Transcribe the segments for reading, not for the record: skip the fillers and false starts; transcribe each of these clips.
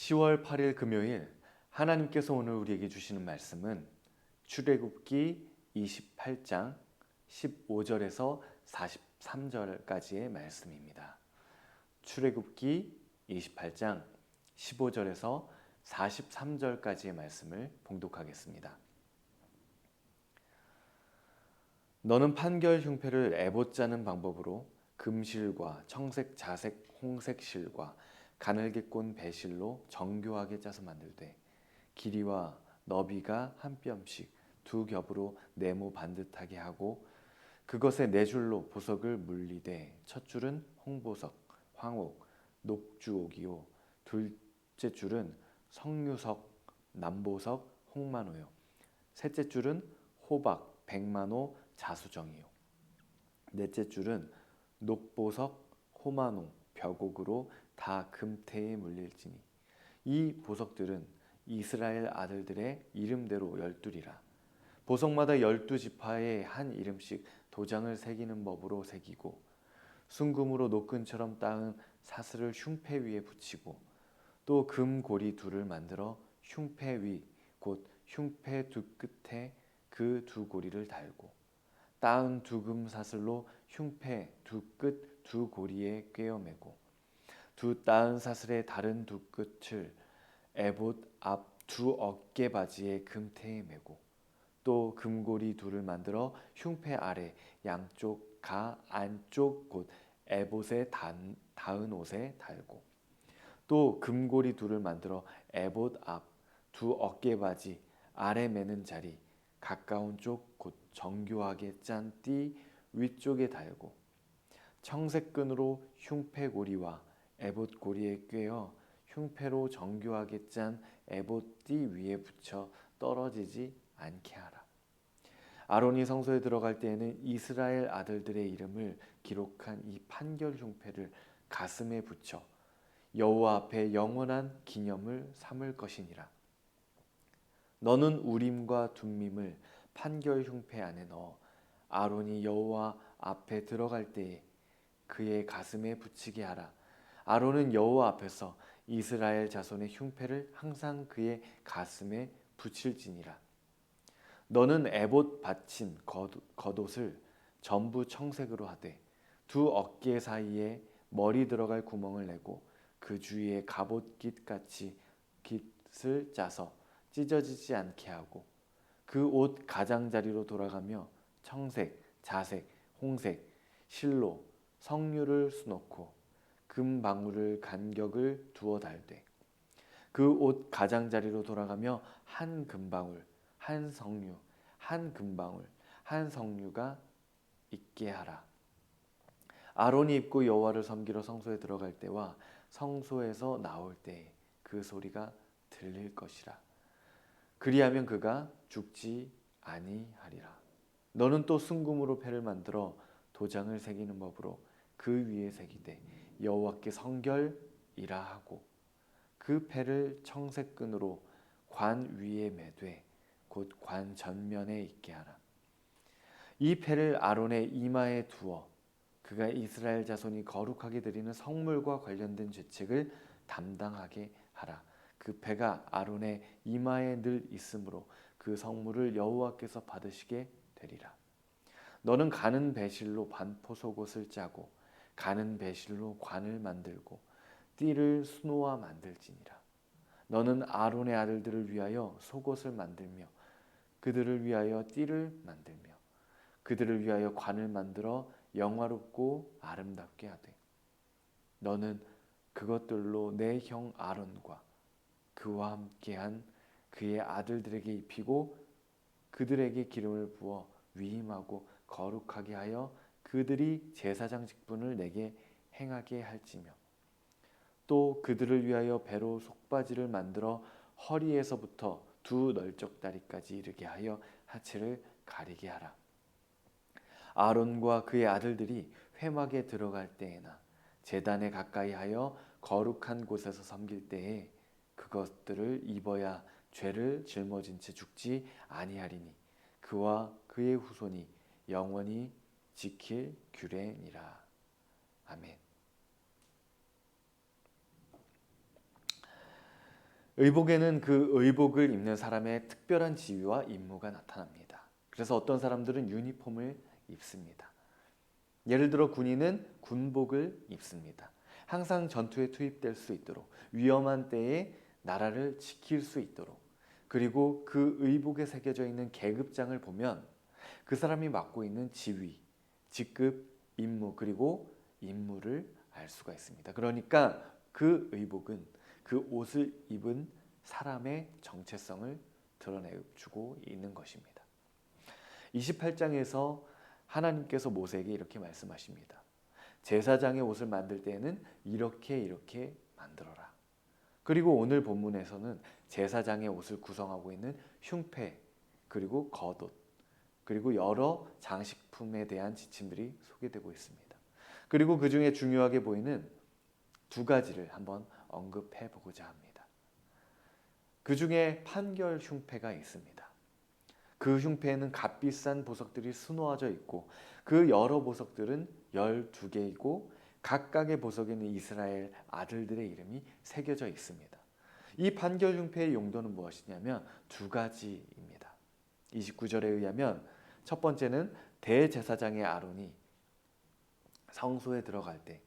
10월 8일 금요일 하나님께서 오늘 우리에게 주시는 말씀은 출애굽기 28장 15절에서 43절까지의 말씀입니다. 출애굽기 28장 15절에서 43절까지의 말씀을 봉독하겠습니다. 너는 판결 흉패를 에봇 짜는 방법으로 금실과 청색, 자색, 홍색 실과 가늘게 꼰 배실로 정교하게 짜서 만들되 길이와 너비가 한 뼘씩 두 겹으로 네모 반듯하게 하고 그것에 네 줄로 보석을 물리되 첫 줄은 홍보석, 황옥, 녹주옥이요 둘째 줄은 석류석, 남보석, 홍만호요 셋째 줄은 호박, 백만호, 자수정이요 넷째 줄은 녹보석, 호만호, 벽옥으로 다 금태에 물릴지니 이 보석들은 이스라엘 아들들의 이름대로 12이라. 보석마다 12지파에 한 이름씩 도장을 새기는 법으로 새기고 순금으로 노끈처럼 따은 사슬을 흉패 위에 붙이고 또 금고리 둘을 만들어 흉패 위 곧 흉패 두 끝에 그 두 고리를 달고 따은 두금 사슬로 흉패 두 끝 두 고리에 꿰어매고 두 따은 사슬의 다른 두 끝을 에봇 앞 두 어깨 바지의 금태에 매고 또 금고리 둘을 만들어 흉패 아래 양쪽 가 안쪽 곧 에봇의 닿은 옷에 달고 또 금고리 둘을 만들어 에봇 앞 두 어깨 바지 아래 매는 자리 가까운 쪽 곧 정교하게 짠 띠 위쪽에 달고 청색 끈으로 흉패 고리와 에봇 고리에 꿰어 흉패로 정교하게 짠 에봇 띠 위에 붙여 떨어지지 않게 하라. 아론이 성소에 들어갈 때에는 이스라엘 아들들의 이름을 기록한 이 판결 흉패를 가슴에 붙여 여호와 앞에 영원한 기념을 삼을 것이니라. 너는 우림과 둠밈을 판결 흉패 안에 넣어 아론이 여호와 앞에 들어갈 때에 그의 가슴에 붙이게 하라. 아론은 여호와 앞에서 이스라엘 자손의 흉패를 항상 그의 가슴에 붙일지니라. 너는 에봇 받침 겉옷을 전부 청색으로 하되 두 어깨 사이에 머리 들어갈 구멍을 내고 그 주위에 갑옷깃 같이 깃을 짜서 찢어지지 않게 하고 그 옷 가장자리로 돌아가며 청색, 자색, 홍색, 실로 석류를 수놓고 금방울을 간격을 두어 달되 그 옷 가장자리로 돌아가며 한 금방울, 한 석류, 한 금방울, 한 석류가 있게 하라. 아론이 입고 여호와를 섬기러 성소에 들어갈 때와 성소에서 나올 때에 그 소리가 들릴 것이라. 그리하면 그가 죽지 아니하리라. 너는 또 순금으로 패를 만들어 도장을 새기는 법으로 그 위에 새기되 여호와께 성결이라 하고 그 패를 청색 끈으로 관 위에 매되 곧 관 전면에 있게 하라. 이 패를 아론의 이마에 두어 그가 이스라엘 자손이 거룩하게 드리는 성물과 관련된 죄책을 담당하게 하라. 그 패가 아론의 이마에 늘 있으므로 그 성물을 여호와께서 받으시게 되리라. 너는 가는 배실로 반포 속옷을 짜고 가는 배실로 관을 만들고 띠를 수놓아 만들지니라. 너는 아론의 아들들을 위하여 속옷을 만들며 그들을 위하여 띠를 만들며 그들을 위하여 관을 만들어 영화롭고 아름답게 하되 너는 그것들로 내 형 아론과 그와 함께한 그의 아들들에게 입히고 그들에게 기름을 부어 위임하고 거룩하게 하여 그들이 제사장 직분을 내게 행하게 할지며 또 그들을 위하여 배로 속바지를 만들어 허리에서부터 두 널쩍다리까지 이르게 하여 하체를 가리게 하라. 아론과 그의 아들들이 회막에 들어갈 때에나 제단에 가까이 하여 거룩한 곳에서 섬길 때에 그것들을 입어야 죄를 짊어진 채 죽지 아니하리니 그와 그의 후손이 영원히 지킬 규례니라. 아멘. 의복에는 그 의복을 입는 사람의 특별한 지위와 임무가 나타납니다. 그래서 어떤 사람들은 유니폼을 입습니다. 예를 들어 군인은 군복을 입습니다. 항상 전투에 투입될 수 있도록, 위험한 때에 나라를 지킬 수 있도록. 그리고 그 의복에 새겨져 있는 계급장을 보면 그 사람이 맡고 있는 지위, 직급, 임무, 그리고 임무를 알 수가 있습니다. 그러니까 그 의복은 그 옷을 입은 사람의 정체성을 드러내주고 있는 것입니다. 28장에서 하나님께서 모세에게 이렇게 말씀하십니다. 제사장의 옷을 만들 때에는 이렇게 만들어라. 그리고 오늘 본문에서는 제사장의 옷을 구성하고 있는 흉패, 그리고 겉옷, 그리고 여러 장식품에 대한 지침들이 소개되고 있습니다. 그리고 그 중에 중요하게 보이는 두 가지를 한번 언급해 보고자 합니다. 그 중에 판결 흉패가 있습니다. 그 흉패에는 값비싼 보석들이 수놓아져 있고 그 여러 보석들은 12개이고 각각의 보석에는 이스라엘 아들들의 이름이 새겨져 있습니다. 이 판결 흉패의 용도는 무엇이냐면 두 가지입니다. 29절에 의하면 첫 번째는 대제사장의 아론이 성소에 들어갈 때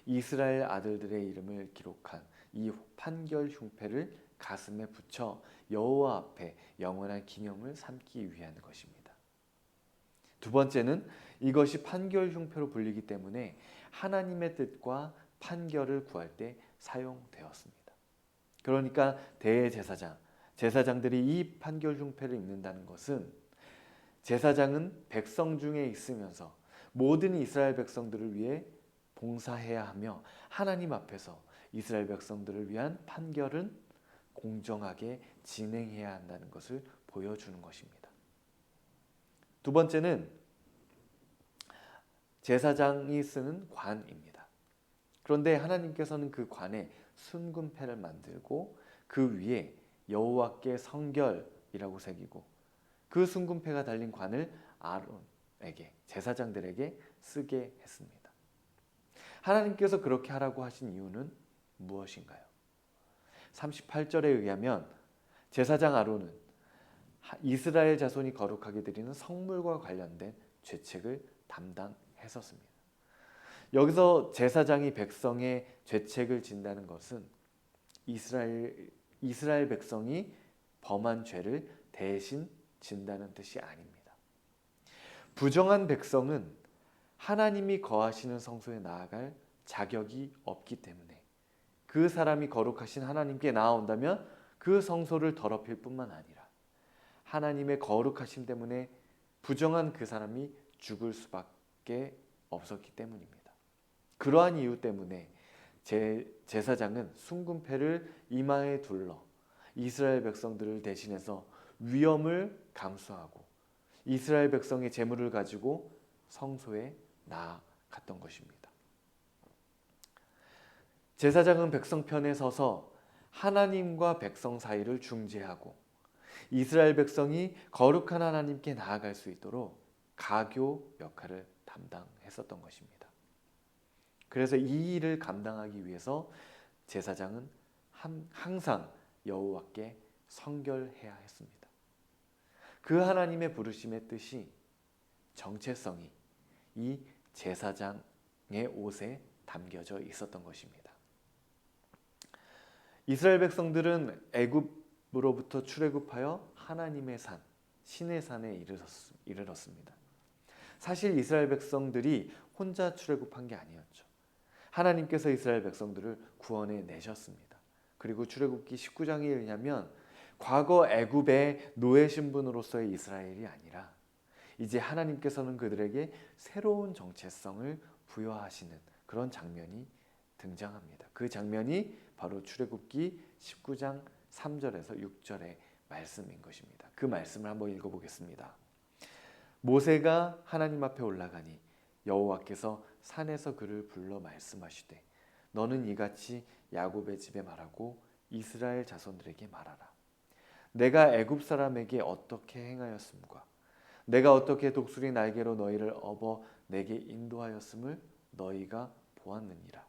이스라엘 아들들의 이름을 기록한 이 판결 흉패를 가슴에 붙여 여호와 앞에 영원한 기념을 삼기 위한 것입니다. 두 번째는 이것이 판결 흉패로 불리기 때문에 하나님의 뜻과 판결을 구할 때 사용되었습니다. 그러니까 대제사장, 제사장들이 이 판결 흉패를 입는다는 것은 제사장은 백성 중에 있으면서 모든 이스라엘 백성들을 위해 봉사해야 하며 하나님 앞에서 이스라엘 백성들을 위한 판결은 공정하게 진행해야 한다는 것을 보여주는 것입니다. 두 번째는 제사장이 쓰는 관입니다. 그런데 하나님께서는 그 관에 순금패를 만들고 그 위에 여호와께 성결이라고 새기고 그 순금패가 달린 관을 아론에게, 제사장들에게 쓰게 했습니다. 하나님께서 그렇게 하라고 하신 이유는 무엇인가요? 38절에 의하면 제사장 아론은 이스라엘 자손이 거룩하게 드리는 성물과 관련된 죄책을 담당했었습니다. 여기서 제사장이 백성의 죄책을 진다는 것은 이스라엘 백성이 범한 죄를 대신 진다는 뜻이 아닙니다. 부정한 백성은 하나님이 거하시는 성소에 나아갈 자격이 없기 때문에 그 사람이 거룩하신 하나님께 나아온다면 그 성소를 더럽힐 뿐만 아니라 하나님의 거룩하심 때문에 부정한 그 사람이 죽을 수밖에 없었기 때문입니다. 그러한 이유 때문에 제사장은 순금패를 이마에 둘러 이스라엘 백성들을 대신해서 위험을 감수하고 이스라엘 백성의 재물을 가지고 성소에 나아갔던 것입니다. 제사장은 백성 편에 서서 하나님과 백성 사이를 중재하고 이스라엘 백성이 거룩한 하나님께 나아갈 수 있도록 가교 역할을 담당했었던 것입니다. 그래서 이 일을 감당하기 위해서 제사장은 항상 여호와께 성결해야 했습니다. 그 하나님의 부르심의 뜻이, 정체성이 이 제사장의 옷에 담겨져 있었던 것입니다. 이스라엘 백성들은 애굽으로부터 출애굽하여 하나님의 산, 신의 산에 이르렀습니다. 사실 이스라엘 백성들이 혼자 출애굽한 게 아니었죠. 하나님께서 이스라엘 백성들을 구원해 내셨습니다. 그리고 출애굽기 19장에 의하면 과거 애굽의 노예 신분으로서의 이스라엘이 아니라 이제 하나님께서는 그들에게 새로운 정체성을 부여하시는 그런 장면이 등장합니다. 그 장면이 바로 출애굽기 19장 3절에서 6절의 말씀인 것입니다. 그 말씀을 한번 읽어보겠습니다. 모세가 하나님 앞에 올라가니 여호와께서 산에서 그를 불러 말씀하시되 너는 이같이 야곱의 집에 말하고 이스라엘 자손들에게 말하라. 내가 애굽 사람에게 어떻게 행하였음과 내가 어떻게 독수리 날개로 너희를 업어 내게 인도하였음을 너희가 보았느니라.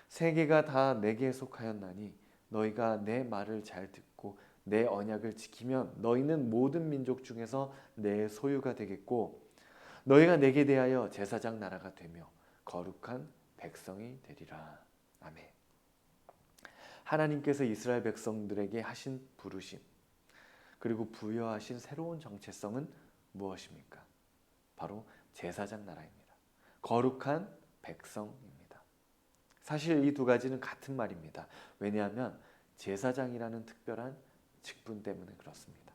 세계가 다 내게 속하였나니 너희가 내 말을 잘 듣고 내 언약을 지키면 너희는 모든 민족 중에서 내 소유가 되겠고 너희가 내게 대하여 제사장 나라가 되며 거룩한 백성이 되리라. 아멘. 하나님께서 이스라엘 백성들에게 하신 부르심 그리고 부여하신 새로운 정체성은 무엇입니까? 바로 제사장 나라입니다. 거룩한 백성입니다. 사실 이 두 가지는 같은 말입니다. 왜냐하면 제사장이라는 특별한 직분 때문에 그렇습니다.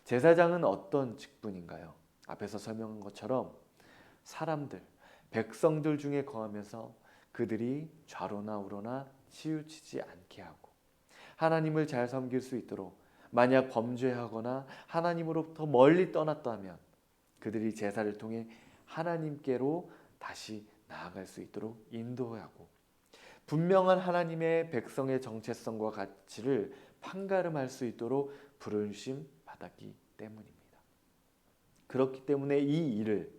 제사장은 어떤 직분인가요? 앞에서 설명한 것처럼 사람들, 백성들 중에 거하면서 그들이 좌로나 우로나 치우치지 않게 하고 하나님을 잘 섬길 수 있도록 만약 범죄하거나 하나님으로부터 멀리 떠났다면 그들이 제사를 통해 하나님께로 다시 나아갈 수 있도록 인도하고 분명한 하나님의 백성의 정체성과 가치를 판가름할 수 있도록 부르심 받았기 때문입니다. 그렇기 때문에 이 일을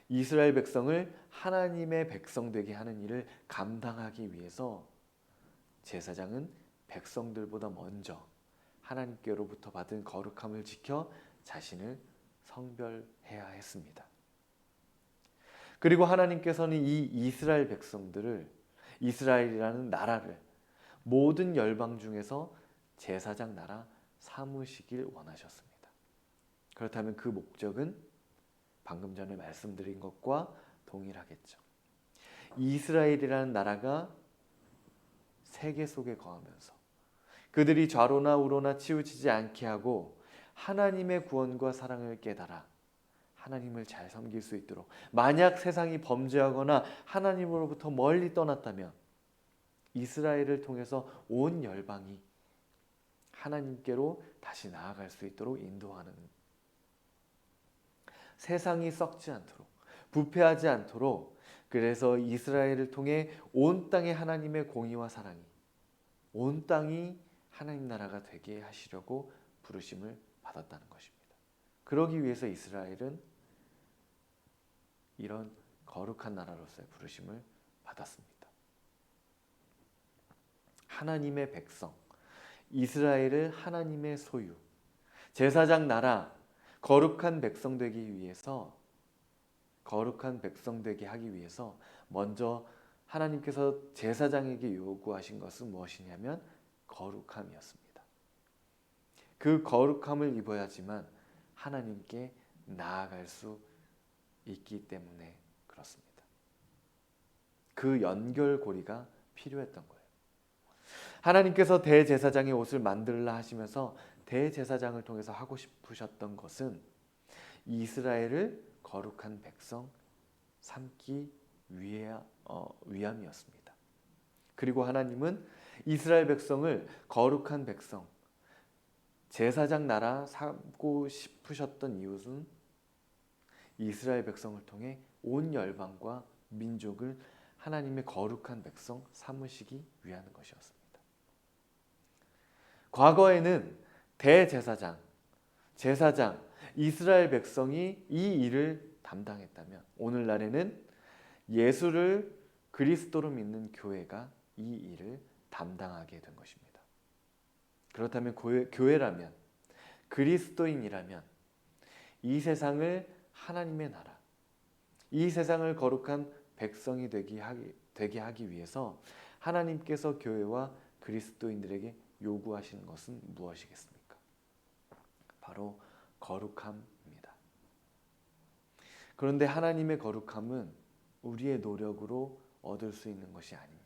이스라엘 백성을 하나님의 백성 되게 하는 일을 감당하기 위해서 제사장은 백성들보다 먼저 하나님께로부터 받은 거룩함을 지켜 자신을 성별해야 했습니다. 그리고 하나님께서는 이 이스라엘 백성들을 이스라엘이라는 나라를 모든 열방 중에서 제사장 나라 삼으시길 원하셨습니다. 그렇다면 그 목적은 방금 전에 말씀드린 것과 동일하겠죠. 이스라엘이라는 나라가 세계 속에 거하면서 그들이 좌로나 우로나 치우치지 않게 하고 하나님의 구원과 사랑을 깨달아 하나님을 잘 섬길 수 있도록 만약 세상이 범죄하거나 하나님으로부터 멀리 떠났다면 이스라엘을 통해서 온 열방이 하나님께로 다시 나아갈 수 있도록 인도하는 세상이 썩지 않도록 부패하지 않도록 그래서 이스라엘을 통해 온 땅에 하나님의 공의와 사랑이 온 땅이 하나님 나라가 되게 하시려고 부르심을 받았다는 것입니다. 그러기 위해서 이스라엘은 이런 거룩한 나라로서의 부르심을 받았습니다. 하나님의 백성, 이스라엘을 하나님의 소유, 제사장 나라, 거룩한 백성 되기 위해서 거룩한 백성 되게 하기 위해서 먼저 하나님께서 제사장에게 요구하신 것은 무엇이냐면 거룩함이었습니다. 그 거룩함을 입어야지만 하나님께 나아갈 수 있기 때문에 그렇습니다. 그 연결고리가 필요했던 거예요. 하나님께서 대제사장의 옷을 만들라 하시면서 대제사장을 통해서 하고 싶으셨던 것은 이스라엘을 거룩한 백성 삼기 위함이었습니다. 그리고 하나님은 이스라엘 백성을 거룩한 백성, 제사장 나라 삼고 싶으셨던 이유는 이스라엘 백성을 통해 온 열방과 민족을 하나님의 거룩한 백성 삼으시기 위한 것이었습니다. 과거에는 대제사장, 제사장, 이스라엘 백성이 이 일을 담당했다면 오늘날에는 예수를 그리스도로 믿는 교회가 이 일을 담당하게 된 것입니다. 그렇다면 교회라면 그리스도인이라면 이 세상을 하나님의 나라, 이 세상을 거룩한 백성이 되게 하기 위해서 하나님께서 교회와 그리스도인들에게 요구하시는 것은 무엇이겠습니까? 바로 거룩함입니다. 그런데 하나님의 거룩함은 우리의 노력으로 얻을 수 있는 것이 아닙니다.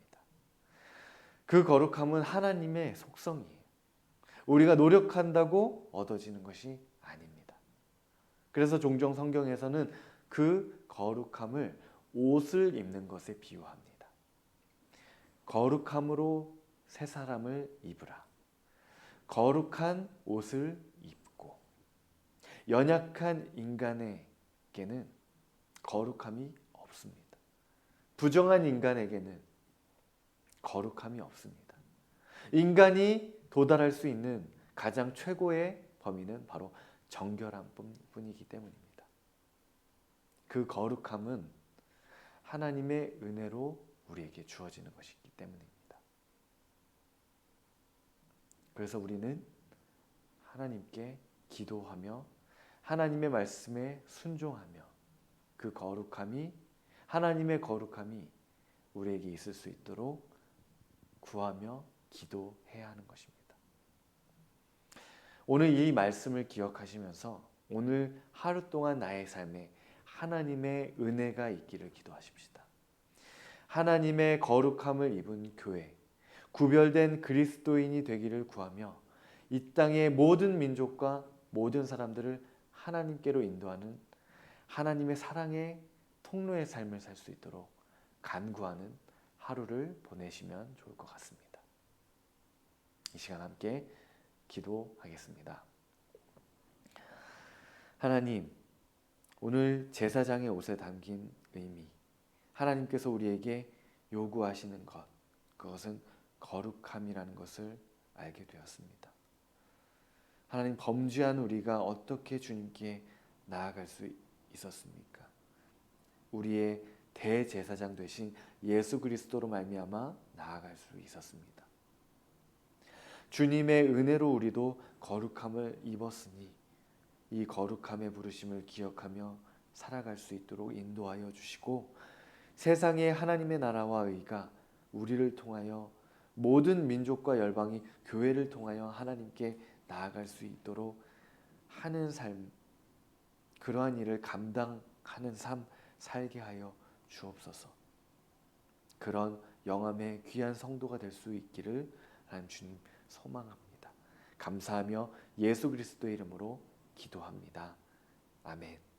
그 거룩함은 하나님의 속성이에요. 우리가 노력한다고 얻어지는 것이 아닙니다. 그래서 종종 성경에서는 그 거룩함을 옷을 입는 것에 비유합니다. 거룩함으로 새 사람을 입으라. 거룩한 옷을 입고 연약한 인간에게는 거룩함이 없습니다. 부정한 인간에게는 거룩함이 없습니다. 인간이 도달할 수 있는 가장 최고의 범위는 바로 정결함 뿐이기 때문입니다. 그 거룩함은 하나님의 은혜로 우리에게 주어지는 것이기 때문입니다. 그래서 우리는 하나님께 기도하며 하나님의 말씀에 순종하며 그 거룩함이 하나님의 거룩함이 우리에게 있을 수 있도록 구하며 기도해야 하는 것입니다. 오늘 이 말씀을 기억하시면서 오늘 하루 동안 나의 삶에 하나님의 은혜가 있기를 기도하십시다. 하나님의 거룩함을 입은 교회, 구별된 그리스도인이 되기를 구하며 이 땅의 모든 민족과 모든 사람들을 하나님께로 인도하는 하나님의 사랑의 통로의 삶을 살 수 있도록 간구하는 하루를 보내시면 좋을 것 같습니다. 이 시간 함께 기도하겠습니다. 하나님, 오늘 제사장의 옷에 담긴 의미, 하나님께서 우리에게 요구하시는 것, 그것은 거룩함이라는 것을 알게 되었습니다. 하나님, 범죄한 우리가 어떻게 주님께 나아갈 수 있었습니까? 우리의 대제사장 되신 예수 그리스도로 말미암아 나아갈 수 있었습니다. 주님의 은혜로 우리도 거룩함을 입었으니 이 거룩함의 부르심을 기억하며 살아갈 수 있도록 인도하여 주시고 세상의 하나님의 나라와 의가 우리를 통하여 모든 민족과 열방이 교회를 통하여 하나님께 나아갈 수 있도록 하는 삶, 그러한 일을 감당하는 삶 살게 하여 주옵소서. 그런 영암의 귀한 성도가 될 수 있기를 하나님 주님 소망합니다. 감사하며 예수 그리스도의 이름으로 기도합니다. 아멘.